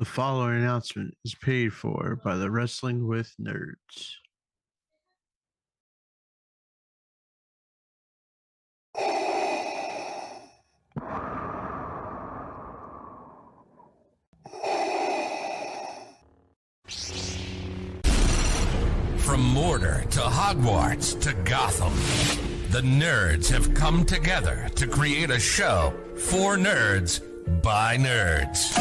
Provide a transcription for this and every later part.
The following announcement is paid for by the Wrestling with Nerds. From Mordor to Hogwarts to Gotham, the nerds have come together to create a show for nerds by nerds.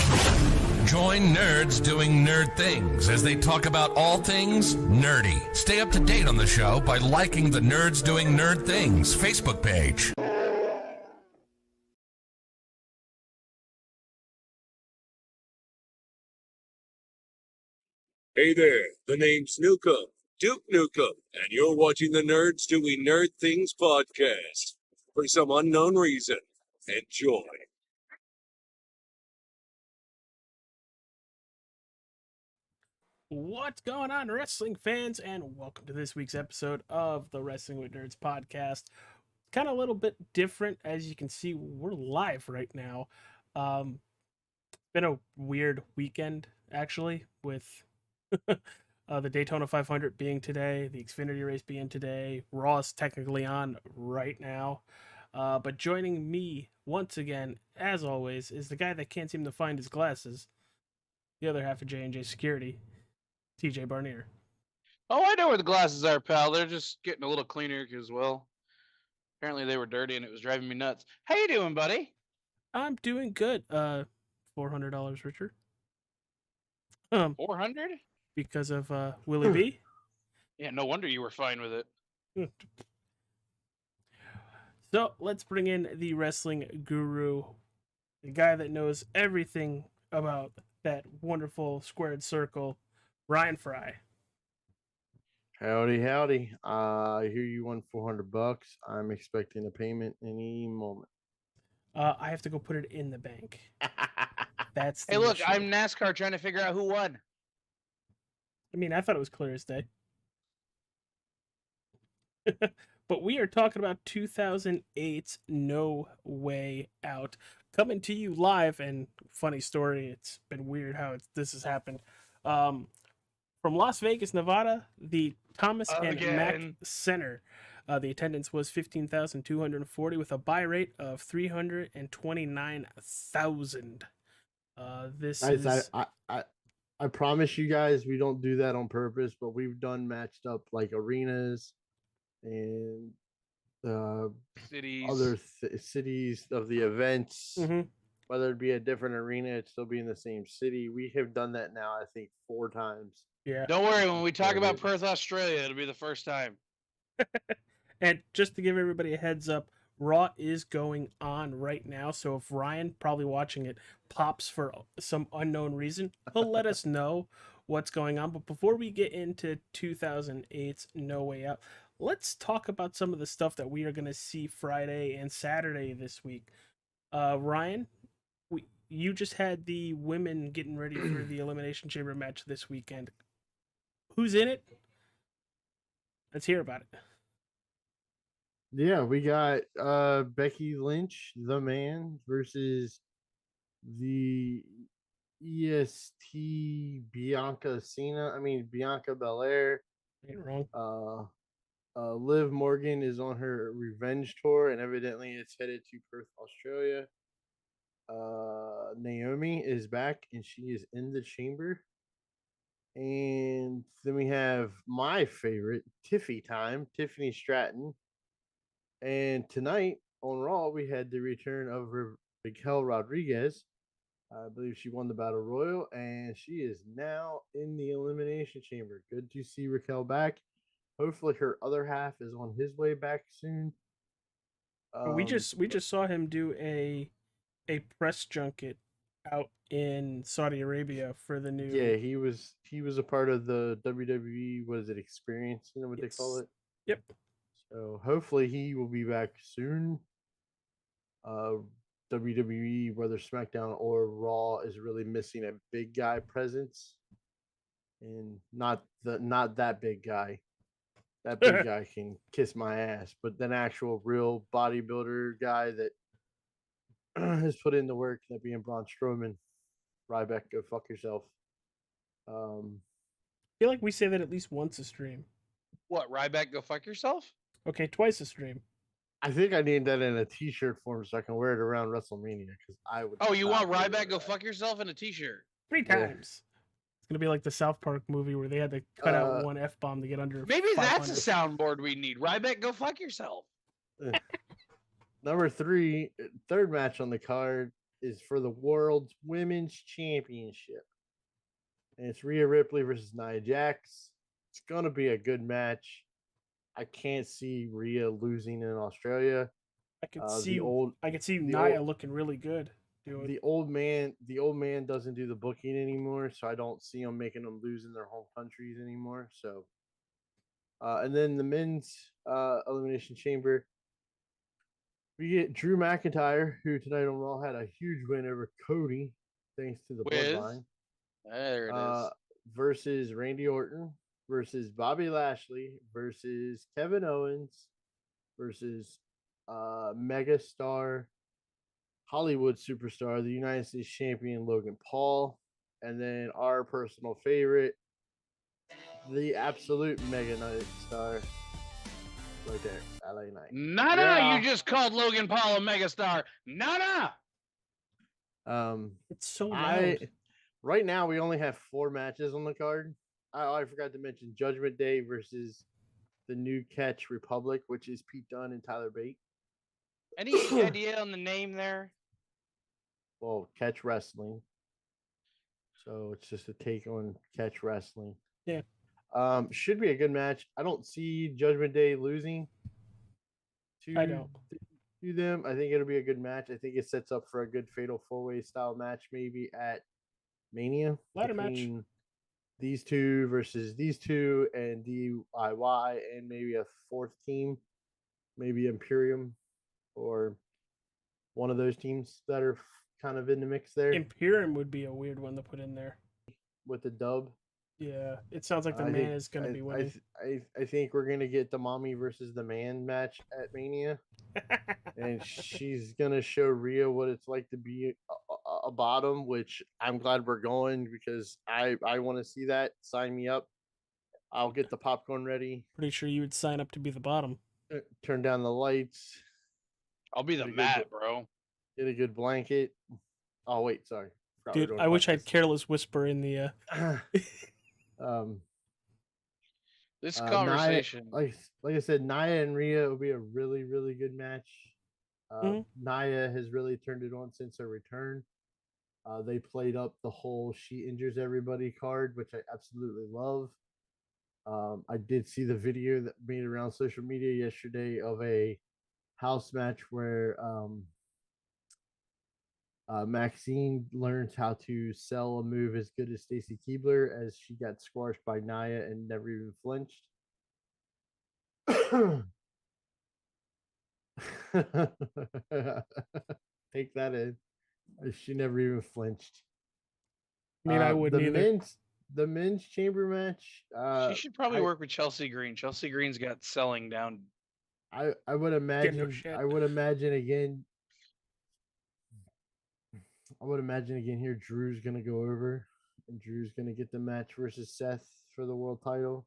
Join nerds doing nerd things as they talk about all things nerdy. Stay up to date on the show by liking the Nerds Doing Nerd Things Facebook page. Hey there, the name's Nukem, Duke Nukem, and you're watching the Nerds Doing Nerd Things podcast. For some unknown reason, enjoy. What's going on, wrestling fans, and welcome to this week's episode of the Wrestling with Nerds podcast. Kind of a little bit different, as you can see, we're live right now. Been a weird weekend, actually, with the Daytona 500 being today, the Xfinity race being today, Raw is technically on right now. But joining me once again, as always, is the guy that can't seem to find his glasses, the other half of J&J Security, TJ Barnier. Oh, I know where the glasses are, pal. They're just getting a little cleaner as well. Apparently they were dirty and it was driving me nuts. How you doing, buddy? I'm doing good. $400, Richard. 400? Because of Willie B. Yeah, no wonder you were fine with it. So let's bring in the wrestling guru, the guy that knows everything about that wonderful squared circle, Ryan Fry. Howdy, howdy. I hear you won $400. I'm expecting a payment any moment. I have to go put it in the bank. That's the Hey, look, issue. I'm NASCAR trying to figure out who won. I mean, I thought it was clear as day. But we are talking about 2008's No Way Out. Coming to you live, and funny story, it's been weird how this has happened. From Las Vegas, Nevada, the Thomas and Mack Center. The attendance was 15,240 with a buy rate of 329,000. I promise you guys we don't do that on purpose, but we've done matched up like arenas and Cities. other cities of the events. Mm-hmm. Whether it be a different arena, it'd still be in the same city. We have done that now, I think, 4 times. Yeah. Don't worry, when we talk about Perth, Australia, it'll be the first time. And just to give everybody a heads up, Raw is going on right now. So if Ryan, probably watching it, pops for some unknown reason, he'll let us know what's going on. But before we get into 2008's No Way Out, let's talk about some of the stuff that we are going to see Friday and Saturday this week. Ryan, you just had the women getting ready for the Elimination Chamber match this weekend. Who's in it? Let's hear about it. Yeah, we got Becky Lynch, the man, versus the EST Bianca Belair. Ain't wrong. Liv Morgan is on her revenge tour, and evidently it's headed to Perth, Australia. Naomi is back, and she is in the chamber. And then we have my favorite, Tiffany Stratton. And tonight on Raw, we had the return of Raquel Rodriguez. I believe she won the Battle Royal, and she is now in the Elimination Chamber. Good to see Raquel back. Hopefully, her other half is on his way back soon. We just saw him do a press junket out in Saudi Arabia for the new. Yeah, he was a part of the WWE. What is it? Experience? You know what they call it? Yep. So hopefully he will be back soon. WWE, whether SmackDown or Raw, is really missing a big guy presence, and not that big guy. That big guy can kiss my ass, but an actual real bodybuilder guy that has put in the work, that being Braun Strowman. Ryback, go fuck yourself. Um, I feel like we say that at least once a stream. What, Ryback, go fuck yourself? Okay, twice a stream. I think I need that in a T-shirt form so I can wear it around WrestleMania because I would. Oh, you want not Ryback, wear go that. fuck yourself in a t-shirt? 3 Yeah. times. It's gonna be like the South Park movie where they had to cut out one F bomb to get under. Maybe that's a 500. soundboard we need. Ryback, go fuck yourself. Number 3, third match on the card is for the World's Women's Championship. And it's Rhea Ripley versus Nia Jax. It's going to be a good match. I can't see Rhea losing in Australia. I could see the Nia old- looking really good. The old man doesn't do the booking anymore, so I don't see him making them lose in their home countries anymore. So, and then the men's elimination chamber, we get Drew McIntyre, who tonight on Raw had a huge win over Cody, thanks to the Bloodline. There it is. Versus Randy Orton, versus Bobby Lashley, versus Kevin Owens, versus megastar, Hollywood superstar, the United States champion Logan Paul, and then our personal favorite, the absolute mega night star, right there, LA Knight. Nana, Yeah. you just called Logan Paul a megastar. Nana. It's so loud. Right now we only have 4 matches on the card. I forgot to mention Judgment Day versus the New Catch Republic, which is Pete Dunne and Tyler Bate. Any idea on the name there? Well, Catch Wrestling. So it's just a take on Catch Wrestling. Yeah. Should be a good match. I don't see Judgment Day losing to them. I think it'll be a good match. I think it sets up for a good fatal 4-way style match, maybe at Mania. Ladder match. These two versus these two and DIY and maybe a 4th team, maybe Imperium or one of those teams that are kind of in the mix there. Imperium would be a weird one to put in there. With the dub. Yeah, it sounds like the man is going to be winning. I think we're going to get the mommy versus the man match at Mania. And she's going to show Rhea what it's like to be a bottom, which I'm glad we're going because I want to see that. Sign me up. I'll get the popcorn ready. Pretty sure you would sign up to be the bottom. Turn down the lights. I'll be the mat, bro. Get a good blanket. Oh, wait, sorry. Dude, I wish I'd Careless Whisper in the... This conversation. Nia, like I said, Nia and Rhea will be a really, really good match. Nia has really turned it on since her return. They played up the whole she injures everybody card, which I absolutely love. I did see the video that made around social media yesterday of a house match where Maxine learns how to sell a move as good as Stacy Keibler as she got squashed by Nia and never even flinched. Take that in. She never even flinched. I mean, I wouldn't either. The men's chamber match. She should probably work with Chelsea Green. Chelsea Green's got selling down. I would imagine. I would imagine again here. Drew's gonna go over, and Drew's gonna get the match versus Seth for the world title.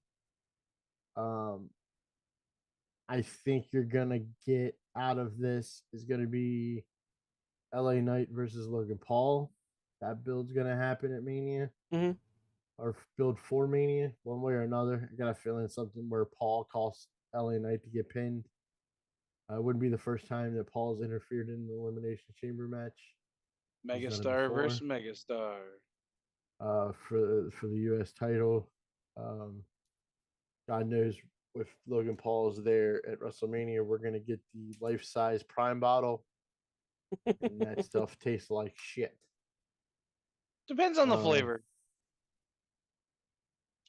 I think you're gonna get out of this is gonna be LA Knight versus Logan Paul. That build's gonna happen at Mania. Mm-hmm. Or build for Mania, one way or another. I got a feeling something where Paul costs LA Knight to get pinned. It wouldn't be the first time that Paul's interfered in the Elimination Chamber match. Megastar versus Megastar. For the U.S. title. God knows if Logan Paul is there at WrestleMania, we're gonna get the life-size Prime bottle, and that stuff tastes like shit. Depends on the flavor.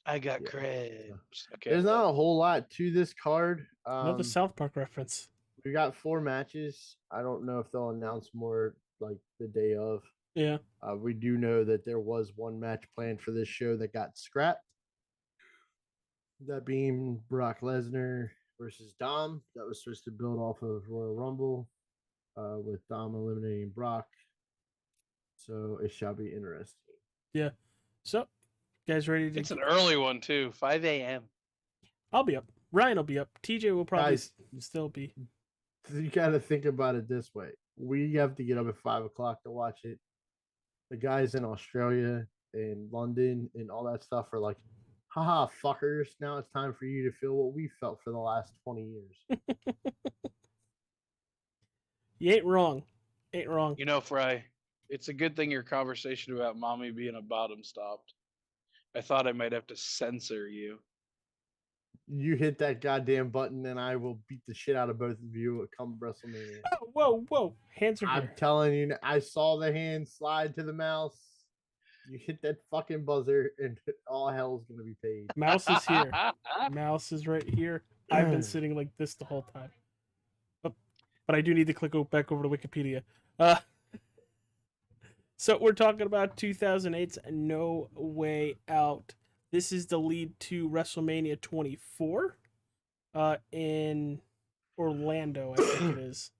I got crabs. Okay. There's not a whole lot to this card. Another South Park reference. We got 4 matches. I don't know if they'll announce more like the day of. Yeah. We do know that there was one match planned for this show that got scrapped. That being Brock Lesnar versus Dom. That was supposed to build off of Royal Rumble with Dom eliminating Brock. So it shall be interesting. Yeah. So, guys, ready to? It's an early one too, 5 a.m. I'll be up. Ryan will be up. TJ will probably Guys, still be. you got to think about it this way: we have to get up at 5 o'clock to watch it. The guys in Australia and London and all that stuff are like, haha, fuckers. Now it's time for you to feel what we felt for the last 20 years. You ain't wrong. Ain't wrong. You know, Fry, it's a good thing your conversation about mommy being a bottom stopped. I thought I might have to censor you. You hit that goddamn button and I will beat the shit out of both of you come WrestleMania. Oh, whoa, whoa. Hands are I'm here. telling you, I saw the hand slide to the mouse. You hit that fucking buzzer and all hell's going to be paid. Mouse is here. Mouse is right here. I've been sitting like this the whole time. But I do need to click back over to Wikipedia. So we're talking about 2008's No Way Out. This is the lead to WrestleMania 24 in Orlando, I think it is.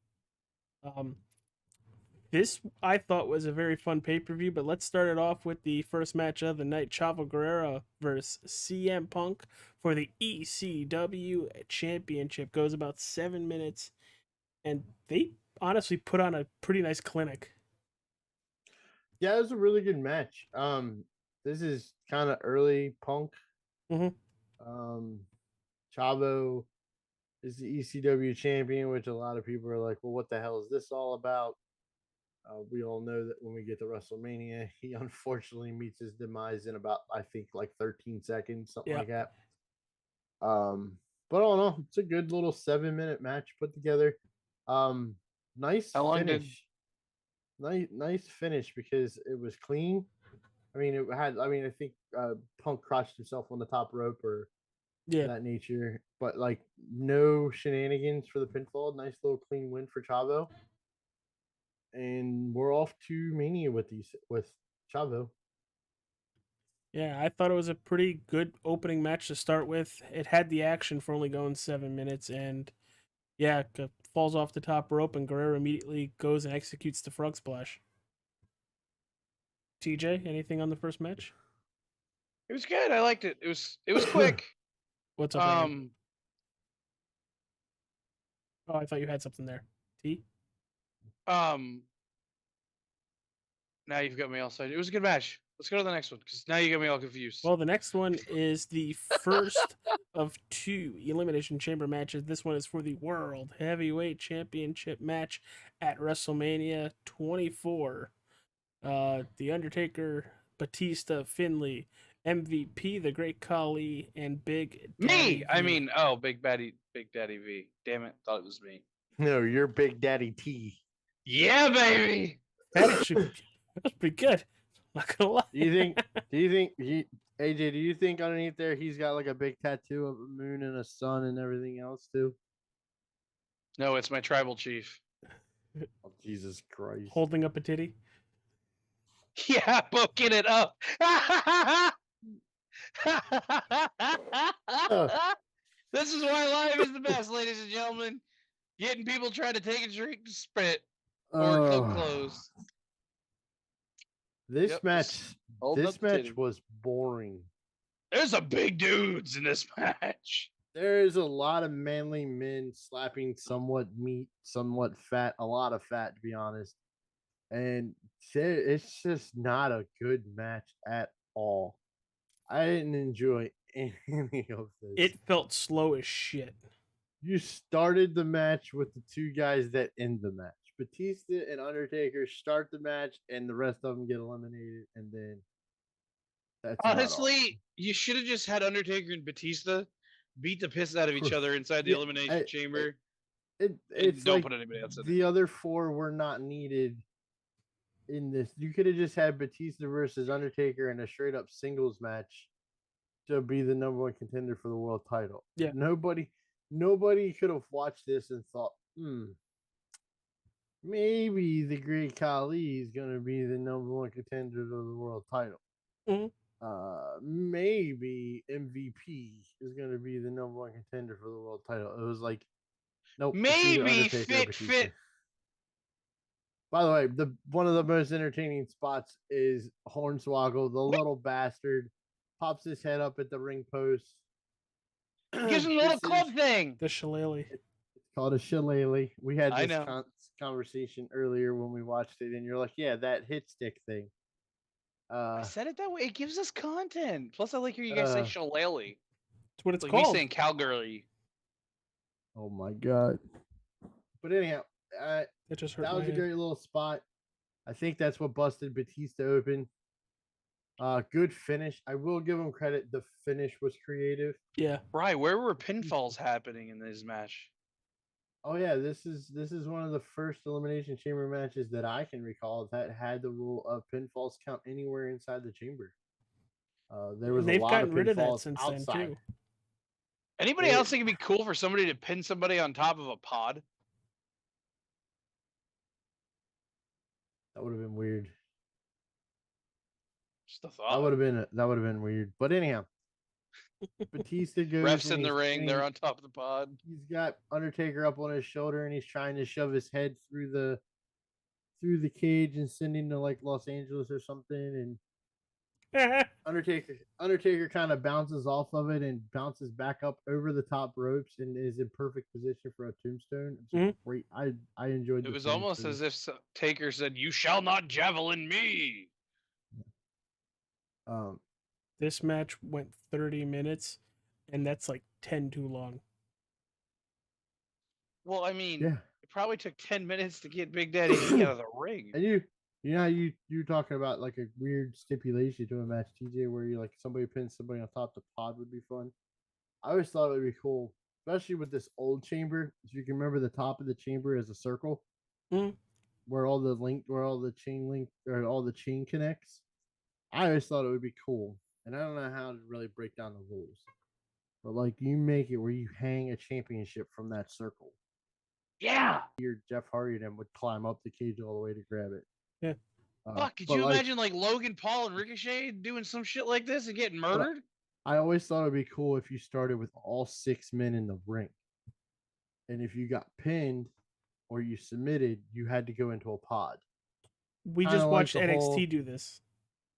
This I thought was a very fun pay-per-view, but let's start it off with the first match of the night, Chavo Guerrero versus CM Punk for the ECW Championship. Goes about 7 minutes, and they honestly put on a pretty nice clinic. Yeah, it was a really good match. This is kind of early Punk. Chavo is the ECW champion, which a lot of people are like, well, what the hell is this all about? We all know that when we get to WrestleMania, he unfortunately meets his demise in about, I think, like 13 seconds, something like that. But all in all, it's a good little 7-minute match put together. Nice finish. Nice finish because it was clean. I mean, I think Punk crotched himself on the top rope or that nature, but like no shenanigans for the pinfall. Nice little clean win for Chavo. And we're off to Mania with Chavo. Yeah, I thought it was a pretty good opening match to start with. It had the action for only going 7 minutes, and yeah, falls off the top rope, and Guerrero immediately goes and executes the frog splash. TJ, anything on the first match? It was good. I liked it. It was quick. What's up? Ryan? Oh, I thought you had something there. T? Now you've got me all excited. It was a good match. Let's go to the next one because now you got me all confused. Well, the next one is the first of 2 Elimination Chamber matches. This one is for the World Heavyweight Championship match at WrestleMania 24. The Undertaker, Batista, Finlay, MVP, the Great Khali, and Big Daddy V. Big Daddy V. Damn it, thought it was me. No, you're Big Daddy T. Yeah, baby. That's pretty good. Not gonna lie. Do you think AJ, do you think underneath there he's got like a big tattoo of a moon and a sun and everything else too? No, it's my tribal chief. Oh, Jesus Christ. Holding up a titty? Yeah, poking it up. This is why life is the best, ladies and gentlemen. Getting people trying to take a drink to spit or come close. This match was boring. There's some big dudes in this match. There is a lot of manly men slapping somewhat meat, somewhat fat, a lot of fat to be honest. And it's just not a good match at all. I didn't enjoy any of this. It felt slow as shit. You started the match with the 2 guys that end the match. Batista and Undertaker start the match, and the rest of them get eliminated, and then that's honestly, you should have just had Undertaker and Batista beat the piss out of each other inside the elimination chamber. It's don't like put anybody else in the other 4 were not needed in this. You could have just had Batista versus Undertaker in a straight up singles match to be the #1 contender for the world title. Yeah. Nobody could have watched this and thought, maybe the Great Khali is going to be the #1 contender to the world title. Maybe MVP is going to be the #1 contender for the world title. It was like, nope. Maybe fit. By the way, one of the most entertaining spots is Hornswoggle, the little bastard, pops his head up at the ring post. Gives him a little This is club thing. The shillelagh. it's called a shillelagh. We had I this know. conversation earlier when we watched it, and you're like, "Yeah, that hit stick thing." I said it that way. It gives us content. Plus, I like hear you guys say Uh, shillelagh. That's what it's Like me called. saying cowgirly. oh my god! But anyhow, That just hurt that my was a head. great little spot. I think that's what busted Batista open. Good finish. I will give him credit. The finish was creative. Yeah. Right, where were pinfalls happening in this match? Oh yeah, this is one of the first elimination chamber matches that I can recall that had the rule of pinfalls count anywhere inside the chamber. There was And a they've lot gotten of rid of that pinfalls since outside. then too. Anybody else think it'd be cool for somebody to pin somebody on top of a pod? That would have been weird. Just a That thought. would have been weird. But anyhow, Batista goes. Refs and in the he's ring, they're doing- on top of the pod. He's got Undertaker up on his shoulder, and he's trying to shove his head through the cage and send him to like Los Angeles or something. And Undertaker kind of bounces off of it and bounces back up over the top ropes and is in perfect position for a tombstone. It's great. I enjoyed It was almost as if Taker said, "You shall not javelin me." This match went 30 minutes, and that's like 10 too long. Well, I mean, yeah. it probably took 10 minutes to get Big Daddy D out of the ring. And you know how you're talking about like a weird stipulation to a match, TJ, where you like somebody pins somebody on top of the pod would be fun. I always thought it would be cool, especially with this old chamber. If you can remember, the top of the chamber is a circle, where all the chain link or all the chain connects. I always thought it would be cool, and I don't know how to really break down the rules, but like you make it where you hang a championship from that circle. Yeah. Your Jeff Hardy and him would climb up the cage all the way to grab it. Yeah. Fuck, could you imagine like Logan Paul and Ricochet doing some shit like this and getting murdered? I always thought it'd be cool if you started with all 6 men in the ring. And if you got pinned or you submitted, you had to go into a pod. We just watched NXT do this.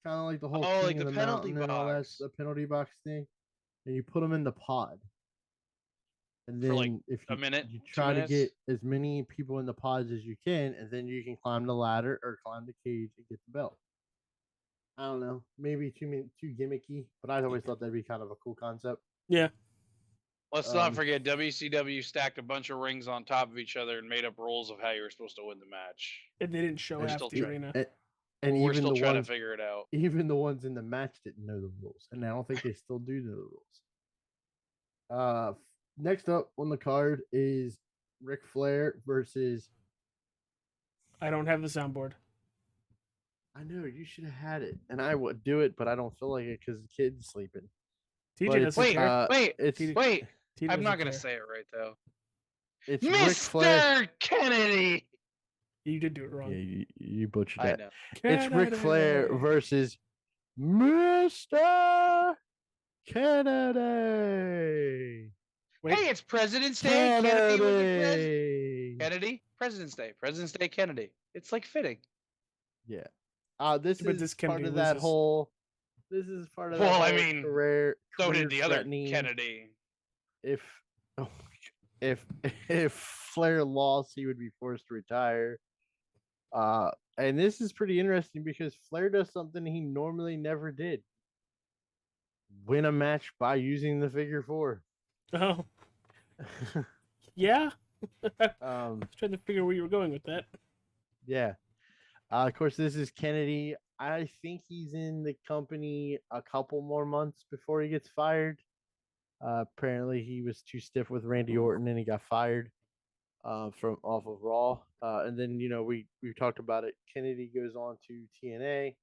Kind of like the whole like the penalty box. and all that, the penalty box thing. And you put them in the pod. And then for like if a minute, you try to get as many people in the pods as you can, and then you can climb the ladder or climb the cage and get the belt. I don't know, maybe too gimmicky, but I always thought that'd be kind of a cool concept. Yeah. Let's not forget WCW stacked a bunch of rings on top of each other and made up rules of how you were supposed to win the match. And they didn't show half the arena. And we're even still the trying ones, to figure it out. Even the ones in the match didn't know the rules, and I don't think they still do know the rules. Next up on the card is Ric Flair versus. I don't have the soundboard. I know you should have had it, and I would do it, but I don't feel like it because the kid's sleeping. TJ doesn't care. Wait. TJ I'm not doesn't gonna care. say it right though. It's Ric Flair. Mr. Kennedy. You did do it wrong. Yeah, you butchered I that. know. It's Ric Flair versus Mr. Kennedy. Wait. Hey, it's President's Day. Kennedy. President's Day. President's Day. Kennedy. It's like fitting. Yeah. This But is this part Kennedy of that loses. whole. This is part of that. Well, I whole mean, career So did the other threatening- Kennedy. If Flair lost, he would be forced to retire. And this is pretty interesting because Flair does something he normally never did: win a match by using the figure 4. Oh. Yeah. I um, was trying to figure where you were going with that. yeah. Of course, this is Kennedy. I think he's in the company a couple more months before he gets fired. Apparently, he was too stiff with Randy Orton and he got fired from off of Raw. And then we talked about it. Kennedy goes on to TNA.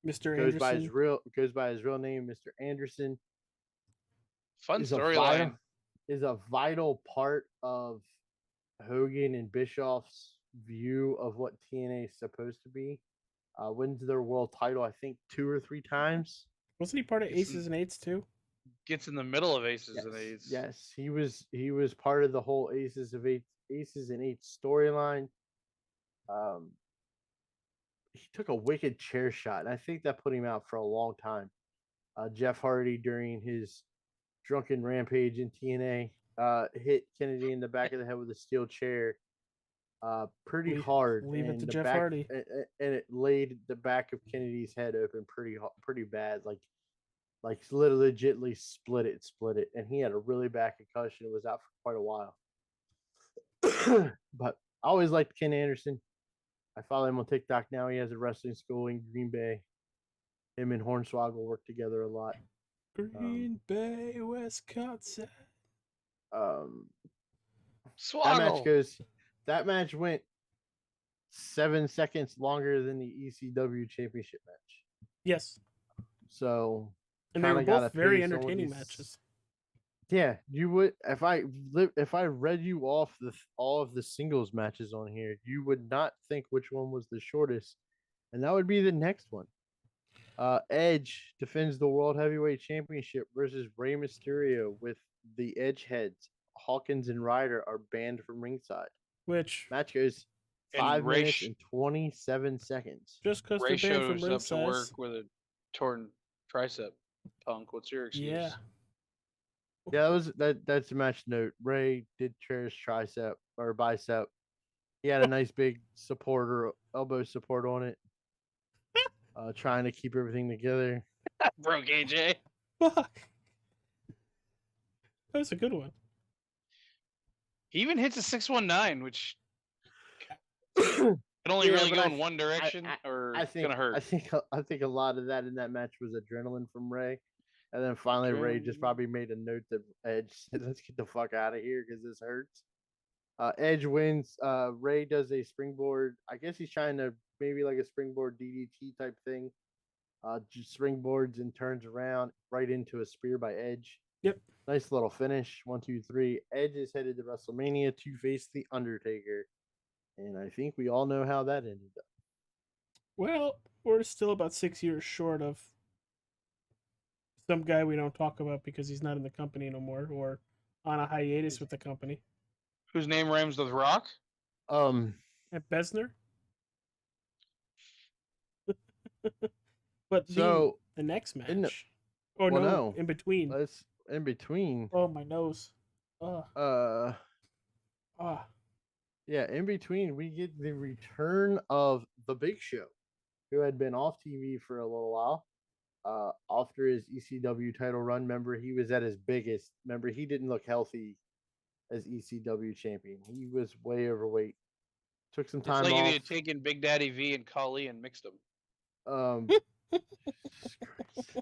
Mr. Goes by his Anderson. real name, Mr. Anderson. Fun Is a storyline. Is a vital part of Hogan and Bischoff's view of what TNA is supposed to be. Wins their world title, I think, 2 or 3 times. Wasn't he part of Aces and Eights too? Gets in the middle of Aces and Eights. Yes, he was part of the whole Aces and Eights storyline. He took a wicked chair shot, and I think that put him out for a long time. Jeff Hardy, during his drunken rampage in TNA, hit Kennedy in the back of the head with a steel chair pretty hard, Leave it to and the Jeff back Hardy. and it laid the back of Kennedy's head open pretty bad, like literally legitly split it, and he had a really bad concussion. It was out for quite a while. But I always liked Ken Anderson. I follow him on TikTok now. He has a wrestling school in Green Bay. Him and Hornswoggle work together a lot. Green Bay, Wisconsin. That match Swoggle. goes. That match went 7 seconds longer than the ECW Championship match. Yes, So, and they were kinda gotta both very pace on what entertaining these- matches. Yeah, you would if I read you off all of the singles matches on here, you would not think which one was the shortest, and that would be the next one. Edge defends the World Heavyweight Championship versus Rey Mysterio, with the Edge heads Hawkins and Ryder are banned from ringside. Which Match goes And 5 minutes and 27 seconds. just because Ray they're banned from shows up to ringside. work with a torn tricep. Punk, what's your excuse? Yeah, Yeah, that's a match note. Ray did tear his tricep or bicep. He had a nice big elbow support on it. Trying to keep everything together. Broke AJ. fuck. That was a good one. He even hits a 619, which can only really but go in one direction, or I it's think gonna hurt. I think a lot of that in that match was adrenaline from Ray, and then finally Ray just probably made a note that Edge said, "Let's get the fuck out of here because this hurts." Edge wins. Ray does a springboard. I guess he's trying to maybe like a springboard DDT type thing. Just springboards and turns around right into a spear by Edge. Yep. Nice little finish. 1, 2, 3. Edge is headed to WrestleMania to face The Undertaker. And I think we all know how that ended up. Well, we're still about 6 years short of some guy we don't talk about because he's not in the company no more, or on a hiatus with the company. Whose name rhymes with Rock? Um, At Besner. But so the next match. in the- Oh well, no, no. in between. let's in between. Oh, my nose. Uh, Ah. yeah, in between we get the return of the Big Show, who had been off TV for a little while. After his ECW title run, remember he was at his biggest. Remember he didn't look healthy as ECW champion. He was way overweight. Took some It's time like if you off. had taken Big Daddy V and Kali and mixed them. Jesus Christ.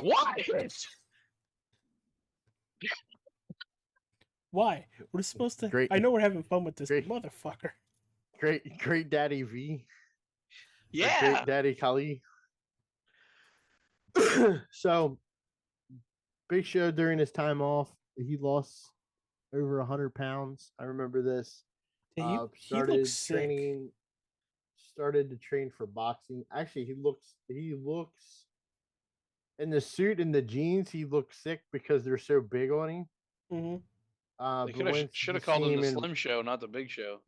What? Why? We're supposed to. Great- I know we're having fun with this great- motherfucker. Great Daddy V. or Yeah. Great Daddy Kali. So, Big Show during his time off, he lost over 100 pounds. I remember this. Yeah, he Started looks sick. training. Started to train for boxing. Actually, he looks in the suit and the jeans. He looks sick because they're so big on him. Hmm. They But once should you have called see him the in- Slim Show, not the Big Show.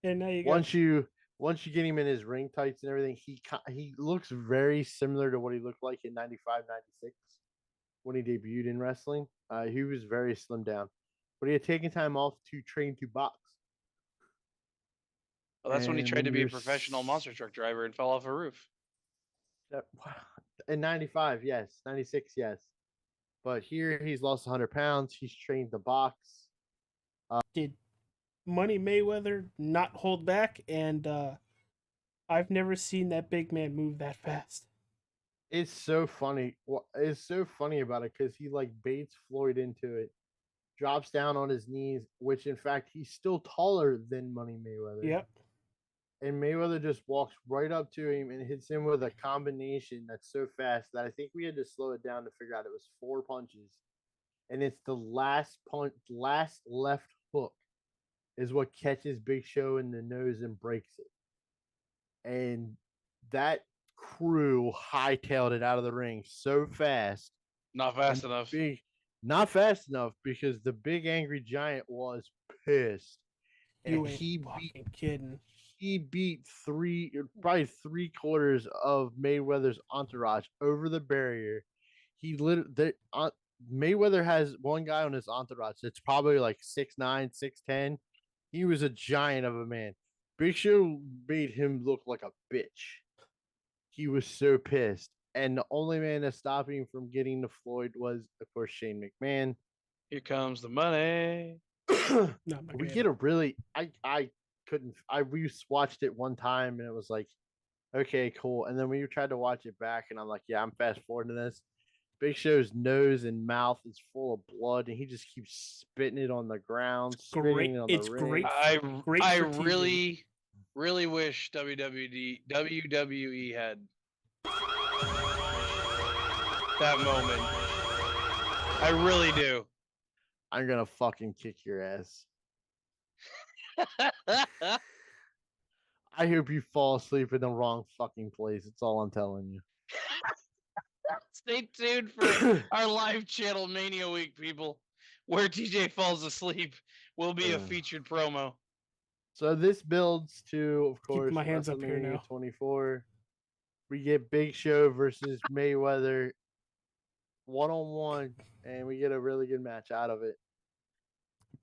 And now you got. once you get him in his ring tights and everything, he looks very similar to what he looked like in 95, 96 when he debuted in wrestling. He was very slimmed down, but he had taken time off to train to box. Well, that's when he And tried to when be a you're professional monster truck driver and fell off a roof. In 95, yes. 96, yes. But here he's lost 100 pounds. He's trained to box. Did Money Mayweather not hold back? And I've never seen that big man move that fast. It's so funny. It's so funny about it because he like baits Floyd into it, drops down on his knees, which in fact he's still taller than Money Mayweather. Yep. And Mayweather just walks right up to him and hits him with a combination that's so fast that I think we had to slow it down to figure out it was 4 punches. And it's the last left hook is what catches Big Show in the nose and breaks it. And that crew hightailed it out of the ring so fast. Not fast enough. Not fast enough because the big angry giant was pissed. You And ain't fucking kidding. he beat probably 3/4 of Mayweather's entourage over the barrier. Mayweather has one guy on his entourage that's probably like 6'9", 6'10". He was a giant of a man. Big Show made him look like a bitch. He was so pissed. And the only man that stopped him from getting to Floyd was, of course, Shane McMahon. Here comes the money. We get a really I couldn't we watched it one time and it was like, okay, cool. And then we tried to watch it back and I'm like, yeah, I'm fast forwarding this. Big Show's nose and mouth is full of blood and he just keeps spitting it on the ground, spitting it on the ring. I really wish WWE had that moment. I really do. I'm gonna fucking kick your ass. I hope you fall asleep in the wrong fucking place. That's all I'm telling you. Stay tuned for our live channel Mania Week, people, where TJ falls asleep will be a featured promo. So this builds to, of course, keep my hands up here now. 24. We get Big Show versus Mayweather 1-on-1, and we get a really good match out of it.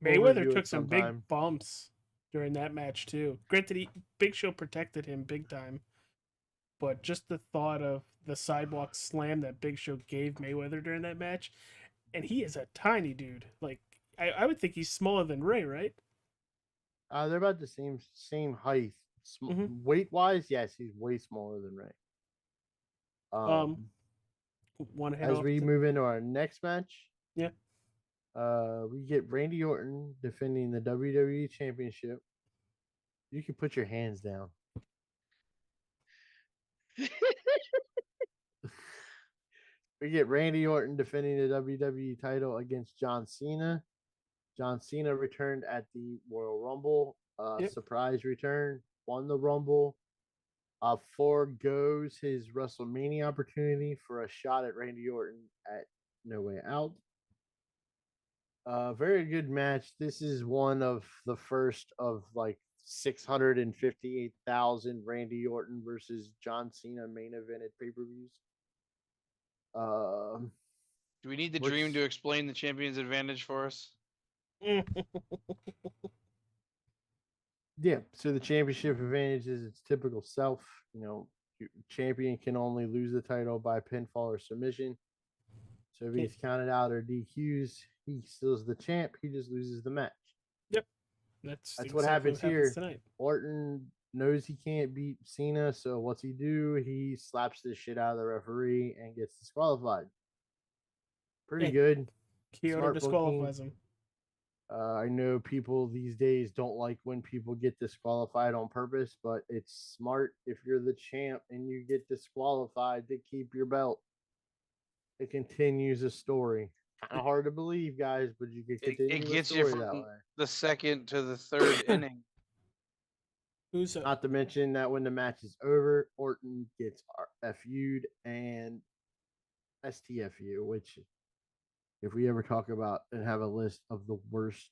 Mayweather took some big bumps during that match too. Granted, Big Show protected him big time, but just the thought of the sidewalk slam that Big Show gave Mayweather during that match, and he is a tiny dude. Like I would think he's smaller than Ray, right? They're about the same height. Weight wise, yes, he's way smaller than Ray. One head as we move into our next match, yeah, we get Randy Orton defending the WWE Championship. You can put your hands down. We get Randy Orton defending the WWE title against John Cena. John Cena returned at the Royal Rumble. Surprise return. Won the Rumble. Foregoes his WrestleMania opportunity for a shot at Randy Orton at No Way Out. Very good match. This is one of the first of like 658,000 Randy Orton versus John Cena main evented pay-per-views. Do we need the Dream to explain the champion's advantage for us? Yeah, so the championship advantage is its typical self. You know, champion can only lose the title by pinfall or submission. So if he's counted out or DQs, he still is the champ. He just loses the match. Yep. That's exactly what happens here. Tonight. Orton knows he can't beat Cena, so what's he do? He slaps the shit out of the referee and gets disqualified. Pretty good. Kyoto disqualifies him. I know people these days don't like when people get disqualified on purpose, but it's smart if you're the champ and you get disqualified to keep your belt. It continues a story. Kind of hard to believe, guys, but you can continue it gets a story you from that way. The second to the third inning. Not to mention that when the match is over, Orton gets FU'd and STFU, which if we ever talk about and have a list of the worst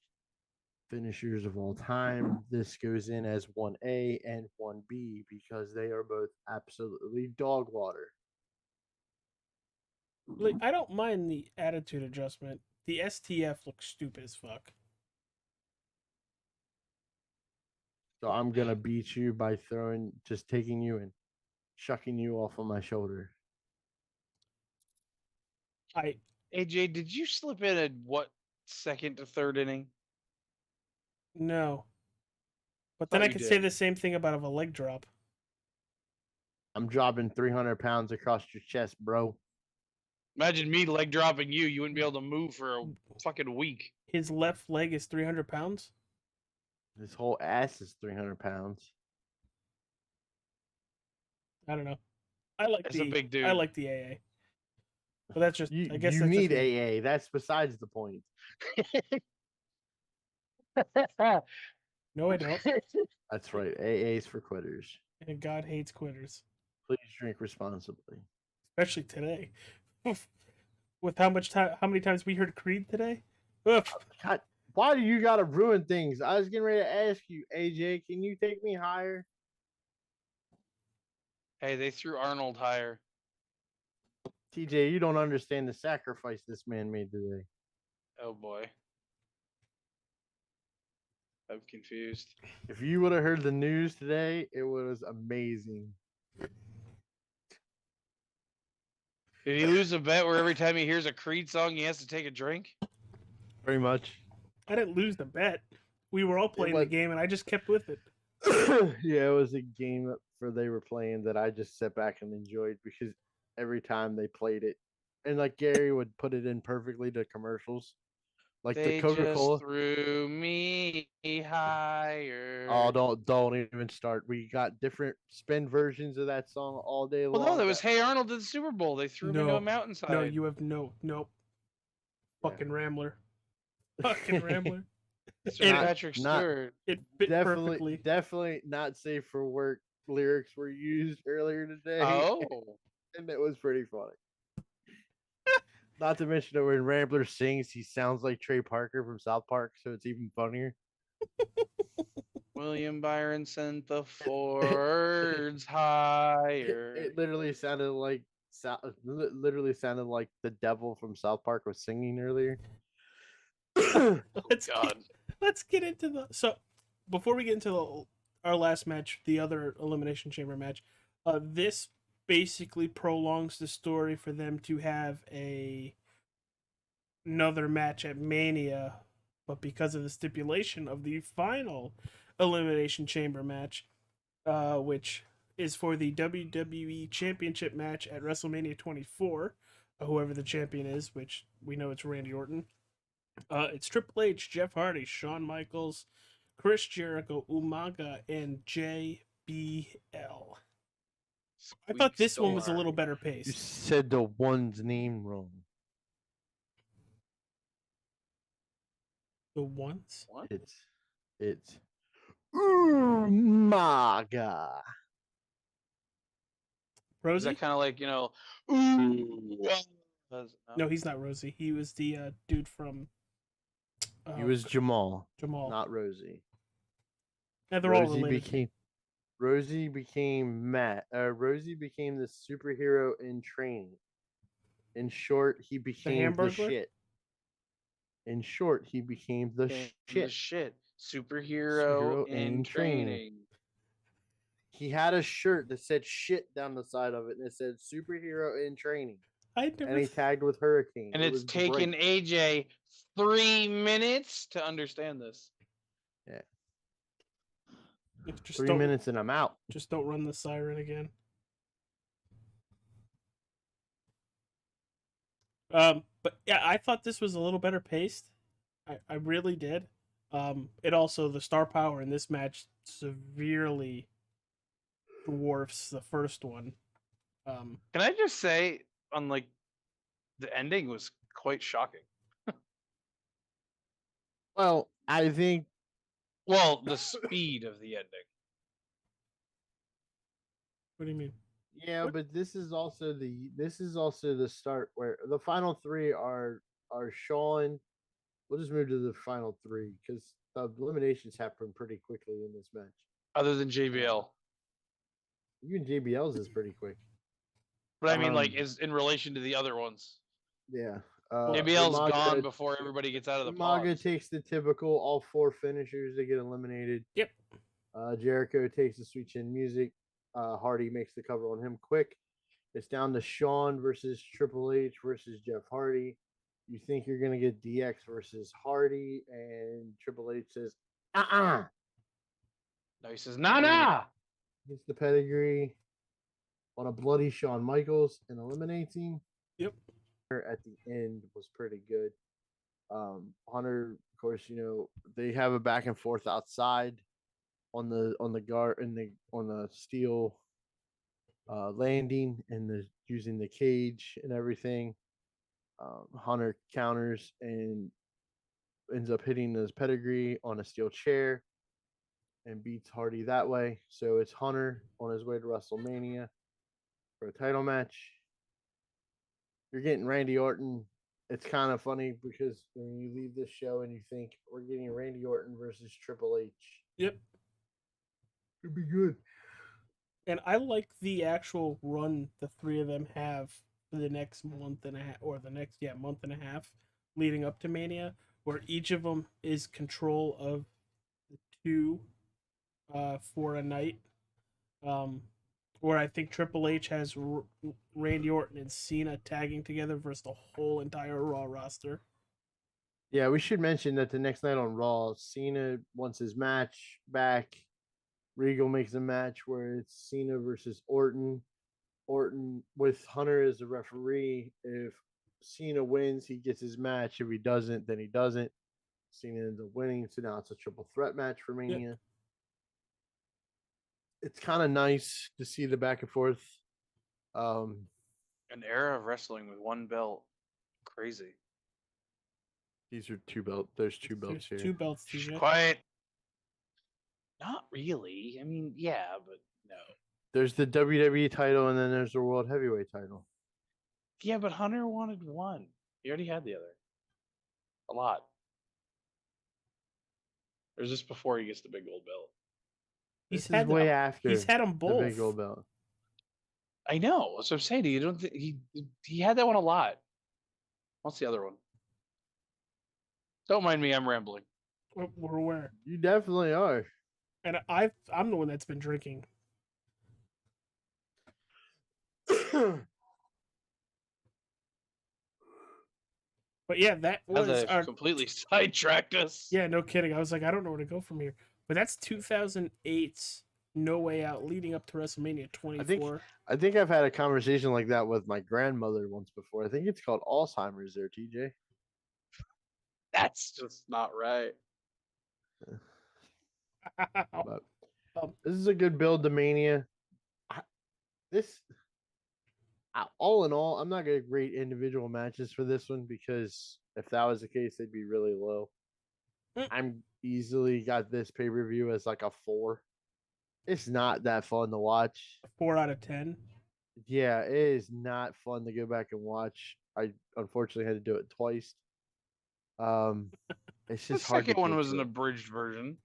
finishers of all time, this goes in as 1A and 1B because they are both absolutely dog water. Like, I don't mind the attitude adjustment. The STF looks stupid as fuck. So I'm going to beat you by just taking you and shucking you off of my shoulder. AJ, did you slip in at what second to third inning? No. But then I could say the same thing about a leg drop. I'm dropping 300 pounds across your chest, bro. Imagine me leg dropping you. You wouldn't be able to move for a fucking week. His left leg is 300 pounds? His whole ass is 300 pounds. I don't know. That's a big dude. I like the AA. But that's just, I guess you need AA. That's besides the point. No, I don't. That's right. AA is for quitters. And God hates quitters. Please drink responsibly. Especially today. With how many times we heard Creed today? Ugh. God, why do you gotta ruin things? I was getting ready to ask you, AJ, can you take me higher? Hey, they threw Arnold higher. TJ, you don't understand the sacrifice this man made today. Oh boy. I'm confused. If you would have heard the news today, it was amazing. Did he lose a bet where every time he hears a Creed song, he has to take a drink? Very much. I didn't lose the bet. We were all playing the game, and I just kept with it. Yeah, it was a game for they were playing that I just sat back and enjoyed because every time they played it, and like Gary would put it in perfectly to commercials, like They the Coca-Cola. just threw me higher. Oh, don't even start. We got different spin versions of that song all day long. Well, no, that was Hey Arnold at the Super Bowl. They threw me to a mountainside. No, you have nope. Fucking Rambler. Fucking Rambler. Sir Patrick Stewart. It fit definitely, perfectly. Definitely not safe for work lyrics were used earlier today. Oh. And it was pretty funny. Not to mention that when Rambler sings, he sounds like Trey Parker from South Park, so it's even funnier. William Byron sent the Fords higher. It literally sounded like the devil from South Park was singing earlier. Let's get into the before we get into our last match, the other Elimination Chamber match. This basically prolongs the story for them to have another match at Mania, but because of the stipulation of the final Elimination Chamber match, which is for the WWE Championship match at WrestleMania 24, whoever the champion is, which we know it's Randy Orton. It's Triple H, Jeff Hardy, Shawn Michaels, Chris Jericho, Umaga, and JBL. I thought this one was a little better paced. You said the one's name wrong. The ones? What? It's Umaga. Rosie? Is that kind of like, ooh. No, he's not Rosie. He was the dude from. He was Jamal. Jamal, not Rosie. Yeah, they're all related. Rosie became Matt. Rosie became the superhero in training. In short, he became the shit. In short, he became the shit. Superhero in training. He had a shirt that said shit down the side of it, and it said superhero in training. And he tagged with Hurricane. And it's taken AJ 3 minutes to understand this. Yeah. Just 3 minutes and I'm out. Just don't run the siren again. But yeah, I thought this was a little better paced. I really did. It also, the star power in this match severely dwarfs the first one. Can I just say, the ending was quite shocking. Well, I think. Well, the speed of the ending. What do you mean? Yeah, but this is also the start where the final three are Sean. We'll just move to the final three because the eliminations happen pretty quickly in this match. Other than JBL. Even JBL's is pretty quick. But I mean, is in relation to the other ones. Yeah. JBL's gone before everybody gets out of the Umaga takes the typical all four finishers to get eliminated. Yep. Jericho takes the sweet chin music. Hardy makes the cover on him quick. It's down to Shawn versus Triple H versus Jeff Hardy. You think you're going to get DX versus Hardy, and Triple H says, No, he says, nah. Gets the pedigree on a bloody Shawn Michaels and eliminates him. Yep. At the end was pretty good. Hunter, of course, they have a back and forth outside on the guard on the steel landing and using the cage and everything. Hunter counters and ends up hitting his pedigree on a steel chair and beats Hardy that way. So it's Hunter on his way to WrestleMania for a title match. You're getting Randy Orton it's kind of funny because when you leave this show and you think we're getting Randy Orton versus Triple H, Yep. it'd be good. And I like the actual run the three of them have for the next month and a half, or the next month and a half leading up to Mania, where each of them is control of the two for a night. Where I think Triple H has Randy Orton and Cena tagging together versus the whole entire Raw roster. Yeah, we should mention that the next night on Raw, Cena wants his match back. Regal makes a match where it's Cena versus Orton. Orton with Hunter as the referee. If Cena wins, he gets his match. If he doesn't, then he doesn't. Cena ends up winning. So now it's a triple threat match for Mania. Yep. It's kind of nice to see the back and forth. An era of wrestling with one belt. Crazy. These are two belts. There's two belts There's here. two belts, TJ. Quiet. Not really. I mean, yeah, but no. There's the WWE title, and then there's the World Heavyweight title. Yeah, but Hunter wanted one. He already had the other. A lot. Or is this before he gets the big gold belt? This is way them, after he's had them both. the big gold belt. I know. That's what I'm saying. You don't think he had that one a lot. What's the other one? Don't mind me. I'm rambling. We're aware. You definitely are. And I'm the one that's been drinking. But yeah, that was completely sidetracked us. Yeah, no kidding. I was like, I don't know where to go from here. But that's 2008's No Way Out, leading up to WrestleMania 24. I think I've had a conversation like that with my grandmother once before. I think it's called Alzheimer's there, TJ. That's just not right. But this is a good build to Mania. All in all, I'm not going to rate individual matches for this one because if that was the case, they'd be really low. I'm easily got this pay-per-view as like a 4. It's not that fun to watch. 4 out of 10. Yeah, it is not fun to go back and watch. I unfortunately had to do it twice. It's just the hard. Second one was an abridged version.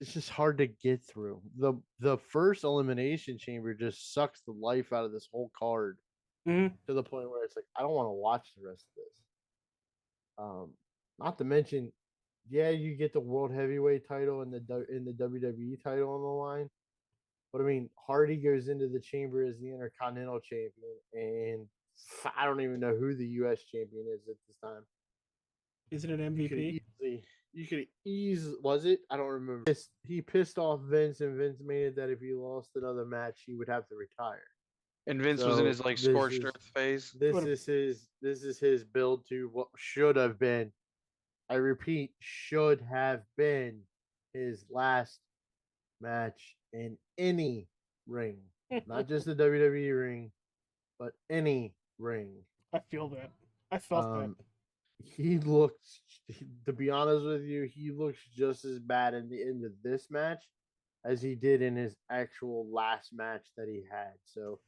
It's just hard to get through. The first elimination chamber just sucks the life out of this whole card to the point where it's like I don't want to watch the rest of this. Not to mention, yeah, you get the world heavyweight title and the WWE title on the line, but I mean Hardy goes into the chamber as the Intercontinental Champion, and I don't even know who the U.S. champion is at this time. Is it an MVP? You could easily, was it? I don't remember. He pissed off Vince, and Vince made it that if he lost another match, he would have to retire. And Vince was in his like scorched earth phase. This is his build to what should have been. I repeat, should have been his last match in any ring, not just the WWE ring, but any ring. I feel that. I felt that. He looks, to be honest with you, he looks just as bad in the end of this match as he did in his actual last match that he had. So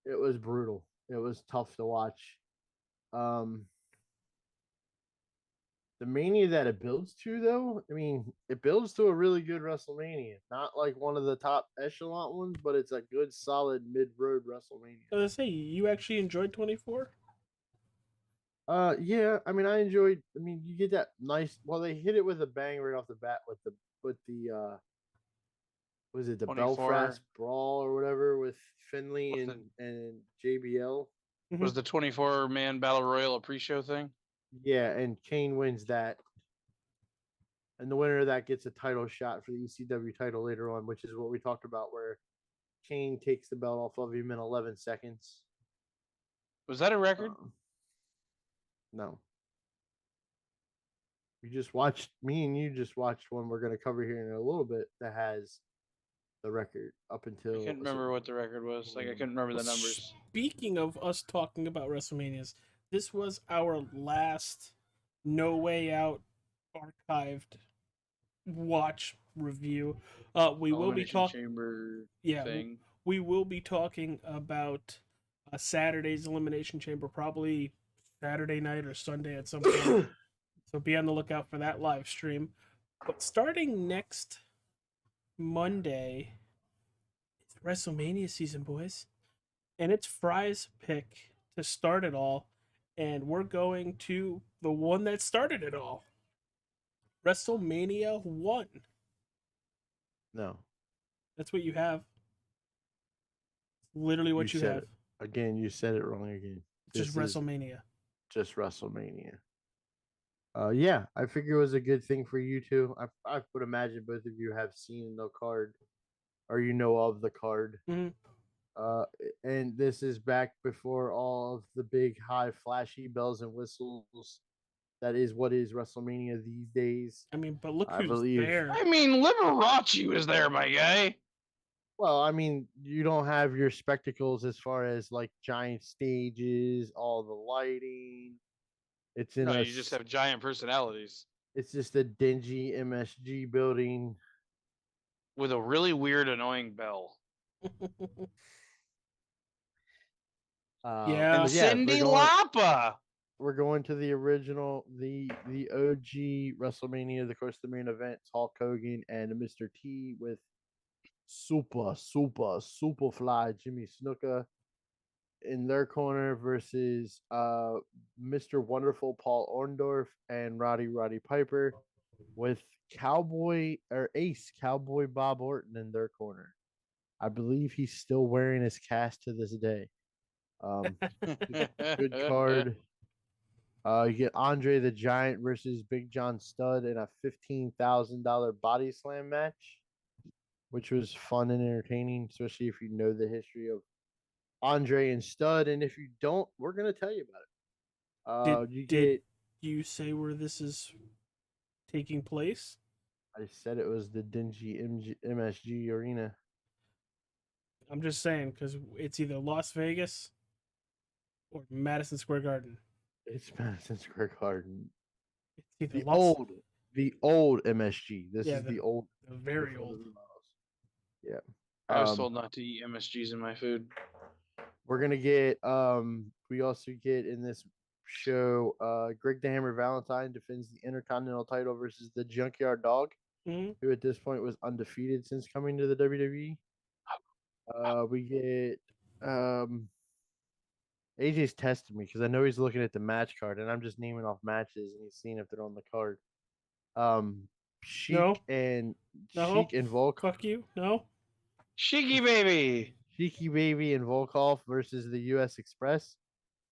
it was brutal. It was tough to watch. The Mania that it builds to, though, I mean, it builds to a really good WrestleMania. Not like one of the top echelon ones, but it's a good, solid mid-road WrestleMania. I was gonna say, you actually enjoyed 24? Yeah, I mean, I enjoyed. I mean, you get that nice. Well, they hit it with a bang right off the bat with the was it the 24. Belfast Brawl or whatever with Finley and JBL? Was the 24-man battle royal a pre-show thing? Yeah, and Kane wins that, and the winner of that gets a title shot for the ECW title later on, which is what we talked about, where Kane takes the belt off of him in 11 seconds. Was that a record? No. Me and you just watched one we're going to cover here in a little bit that has the record up until. I couldn't remember what the record was. Like, I couldn't remember the numbers. Speaking of us talking about WrestleManias, this was our last No Way Out archived watch review. We will be talking. Chamber thing. We will be talking about Saturday's Elimination Chamber probably Saturday night or Sunday at some point. So be on the lookout for that live stream. But starting next Monday, it's WrestleMania season, boys. And it's Fry's pick to start it all. And we're going to the one that started it all. WrestleMania 1. No. That's what you have. Literally what you said have. it. Again, you said it wrong again. It's just This is WrestleMania. just WrestleMania. Yeah, I figure it was a good thing for you two. I would imagine both of you have seen the card, or you know of the card. Mm-hmm. And this is back before all of the big, high, flashy bells and whistles. That is what is WrestleMania these days. I mean, but look I who's believe. there. I mean, Liberace was there, my guy. Well, I mean, you don't have your spectacles as far as like giant stages, all the lighting. It's in No, a. you just have giant personalities It's just a dingy MSG building. with a really weird, annoying bell. Yeah. And but Cindy Lauper. we're going to the original, the OG WrestleMania. Of course, the main event, Hulk Hogan and Mr. T with super fly Jimmy Snuka in their corner versus Mr. Wonderful Paul Orndorff and Roddy Piper with Cowboy or Ace Cowboy Bob Orton in their corner. I believe he's still wearing his cast to this day. Good card. You get Andre the Giant versus Big John Studd in a $15,000 body slam match, which was fun and entertaining, especially if you know the history of Andre and Studd. And if you don't, we're gonna tell you about it. Did you say where this is taking place? I said it was the dingy MSG arena. I'm just saying because it's either Las Vegas or Madison Square Garden. It's Madison Square Garden. It's either The old MSG. This is the old, the very old. Yeah. I was told not to eat MSGs in my food. We're gonna get we also get in this show Greg the Hammer Valentine defends the Intercontinental title versus the Junkyard Dog, who at this point was undefeated since coming to the WWE. We get AJ's testing me because I know he's looking at the match card and I'm just naming off matches and he's seeing if they're on the card. Sheik and Volkov. Fuck you. No. Sheiky baby. Sheiky baby and Volkov versus the US Express.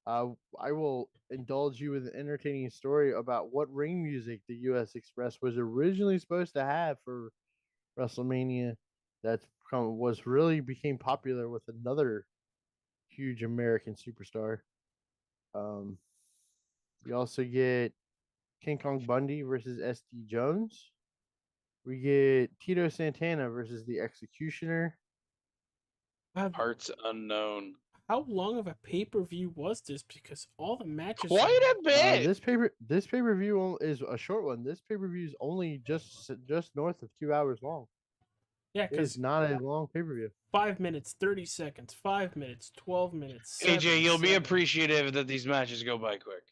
I will indulge you with an entertaining story about what ring music the US Express was originally supposed to have for WrestleMania. That became popular with another huge American superstar. We also get King Kong Bundy versus SD Jones. We get Tito Santana versus the Executioner. Parts unknown. How long of a pay-per-view was this? Because all the matches quite a bit. This pay-per-view is a short one. This pay-per-view is only just north of 2 hours long. Yeah, it's not a long pay-per-view. 5 minutes, 30 seconds, 5 minutes, 12 minutes. AJ, you'll be appreciative that these matches go by quick.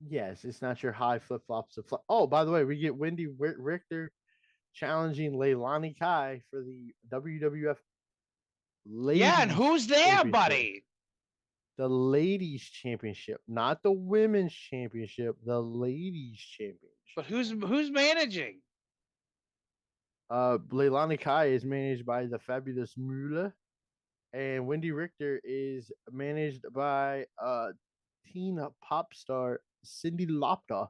Yes, it's not your high flip-flops. Oh, by the way, we get Wendy Richter challenging Leilani Kai for the WWF Ladies. Yeah, and who's there, buddy? The Ladies Championship, not the Women's Championship. The Ladies Championship. But who's managing? Leilani Kai is managed by the Fabulous Moolah, and Wendy Richter is managed by teen pop star Cyndi Lauper.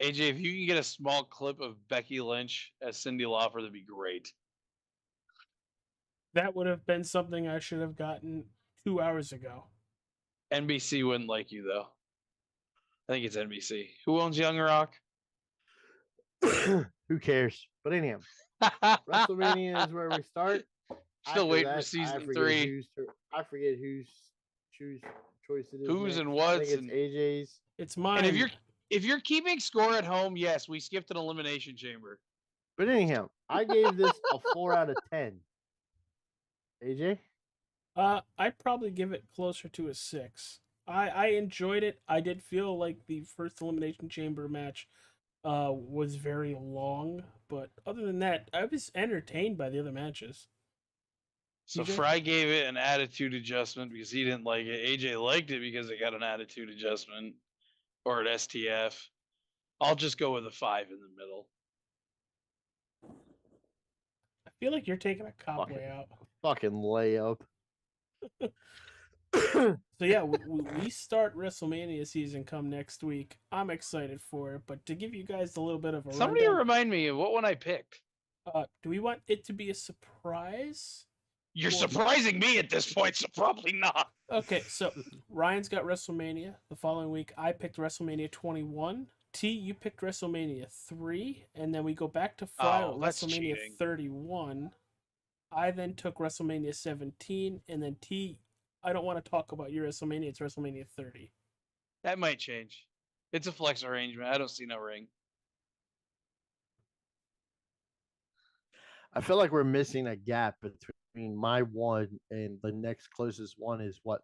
AJ, if you can get a small clip of Becky Lynch as Cyndi Lauper, that'd be great. That would have been something I should have gotten 2 hours ago. NBC wouldn't like you, though. I think it's NBC. Who owns Young Rock? Who cares? But anyhow, WrestleMania is where we start. Still waiting for season 3. I forget whose choice it is. Who's next. and what's. I think it's AJ's. It's mine. And if you're keeping score at home, yes, we skipped an elimination chamber. But anyhow, I gave this a 4 out of 10. AJ? I'd probably give it closer to a 6. I enjoyed it. I did feel like the first Elimination Chamber match was very long, but other than that, I was entertained by the other matches. So TJ? Fry gave it an attitude adjustment because he didn't like it. AJ liked it because it got an attitude adjustment or an STF. I'll just go with a 5 in the middle. I feel like you're taking a cop Fucking, way out. fucking layup. So yeah, we start WrestleMania season come next week. I'm excited for it, but to give you guys a little bit of a Somebody rundown, remind me of what one I picked. do we want it to be a surprise? You're Well- surprising me at this point, so probably not. Okay, so Ryan's got WrestleMania. The following week, I picked WrestleMania 21. T, you picked WrestleMania 3, and then we go back to Fry Oh, with that's WrestleMania cheating. 31. I then took WrestleMania 17, and then T, I don't want to talk about your WrestleMania. It's WrestleMania 30. That might change. It's a flex arrangement. I don't see no ring. I feel like we're missing a gap between my one and the next closest one is what?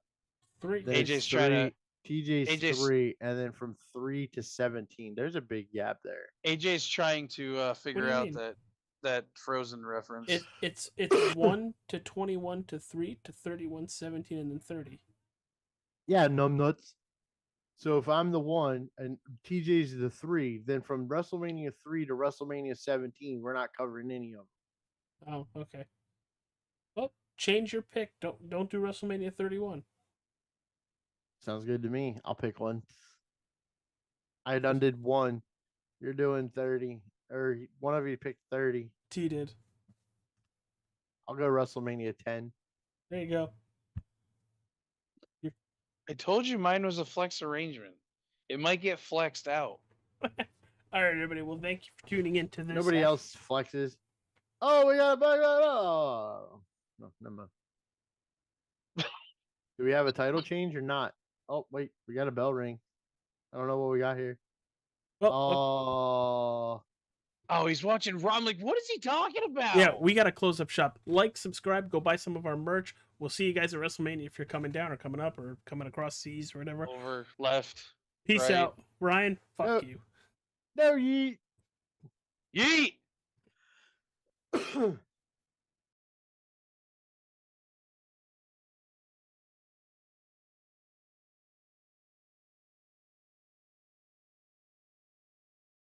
3. Then AJ's it's trying to. TJ's AJ's 3, and then from 3 to 17. There's a big gap there. AJ's trying to figure you out mean? that Frozen reference. It's 1 to 21 to 3 to 31, 17, and then 30. Yeah, numbnuts. So if I'm the 1 and TJ's the 3, then from WrestleMania 3 to WrestleMania 17, we're not covering any of them. Oh, okay. Well, change your pick. Don't do WrestleMania 31. Sounds good to me. I'll pick one. I done did 1. You're doing 30. Or one of you picked 30. T did. I'll go WrestleMania 10. There you go. I told you mine was a flex arrangement. It might get flexed out. All right, everybody. Well, thank you for tuning in to this. Nobody else flexes. Oh, we got a bug. Oh, no, never mind. Do we have a title change or not? Oh, wait, we got a bell ring. I don't know what we got here. Oh, Oh, he's watching Raw. I'm like, what is he talking about? yeah, we got to close up shop. Like, subscribe, go buy some of our merch. We'll see you guys at WrestleMania if you're coming down or coming up or coming across seas or whatever. Over, left. Peace right. out. Ryan, fuck Nope. you. No, yeet. Yeet!